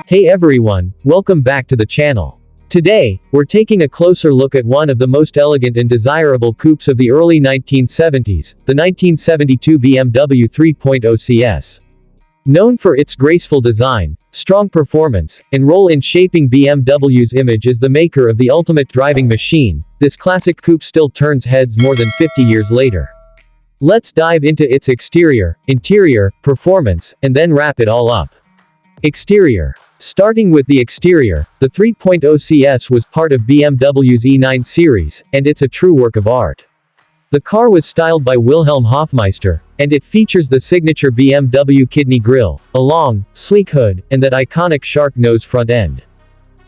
Hey everyone, welcome back to the channel. Today, we're taking a closer look at one of the most elegant and desirable coupes of the early 1970s, the 1972 BMW 3.0 CS. Known for its graceful design, strong performance, and role in shaping BMW's image as the maker of the ultimate driving machine, this classic coupe still turns heads more than 50 years later. Let's dive into its exterior, interior, performance, and then wrap it all up. Exterior. Starting with the exterior, the 3.0 CS was part of BMW's E9 series, and it's a true work of art. The car was styled by Wilhelm Hofmeister, and it features the signature BMW kidney grille, a long, sleek hood, and that iconic shark nose front end.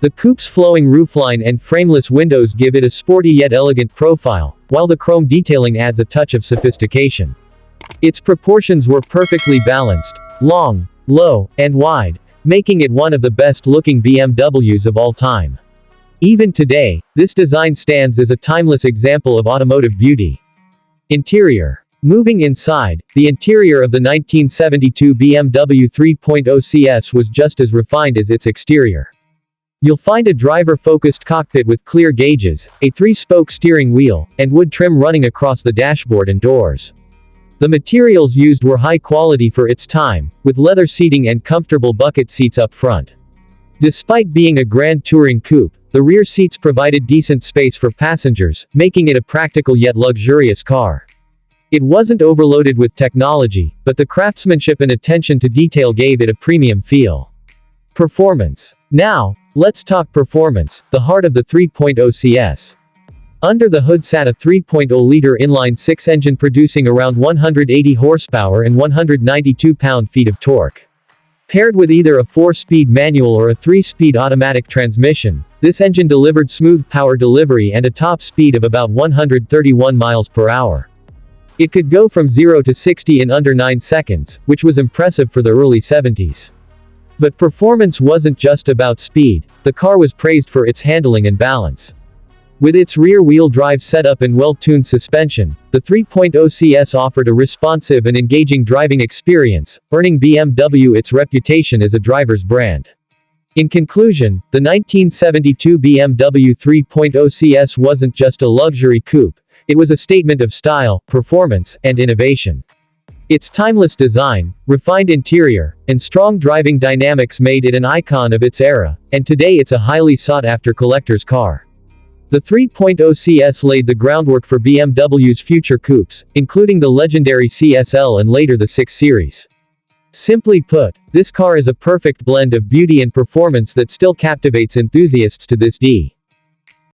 The coupe's flowing roofline and frameless windows give it a sporty yet elegant profile, while the chrome detailing adds a touch of sophistication. Its proportions were perfectly balanced, long, low, and wide, making it one of the best-looking BMWs of all time. Even today, this design stands as a timeless example of automotive beauty. Interior. Moving inside, the interior of the 1972 BMW 3.0 CS was just as refined as its exterior. You'll find a driver-focused cockpit with clear gauges, a three-spoke steering wheel, and wood trim running across the dashboard and doors. The materials used were high quality for its time, with leather seating and comfortable bucket seats up front. Despite being a grand touring coupe, the rear seats provided decent space for passengers, making it a practical yet luxurious car. It wasn't overloaded with technology, but the craftsmanship and attention to detail gave it a premium feel. Performance. Now, let's talk performance, the heart of the 3.0 CS. Under the hood sat a 3.0-liter inline-six engine producing around 180 horsepower and 192 pound-feet of torque. Paired with either a 4-speed manual or a 3-speed automatic transmission, this engine delivered smooth power delivery and a top speed of about 131 miles per hour. It could go from 0 to 60 in under 9 seconds, which was impressive for the early 70s. But performance wasn't just about speed, the car was praised for its handling and balance. With its rear-wheel drive setup and well-tuned suspension, the 3.0 CS offered a responsive and engaging driving experience, earning BMW its reputation as a driver's brand. In conclusion, the 1972 BMW 3.0 CS wasn't just a luxury coupe, it was a statement of style, performance, and innovation. Its timeless design, refined interior, and strong driving dynamics made it an icon of its era, and today it's a highly sought-after collector's car. The 3.0 CS laid the groundwork for BMW's future coupes, including the legendary CSL and later the 6 Series. Simply put, this car is a perfect blend of beauty and performance that still captivates enthusiasts to this day.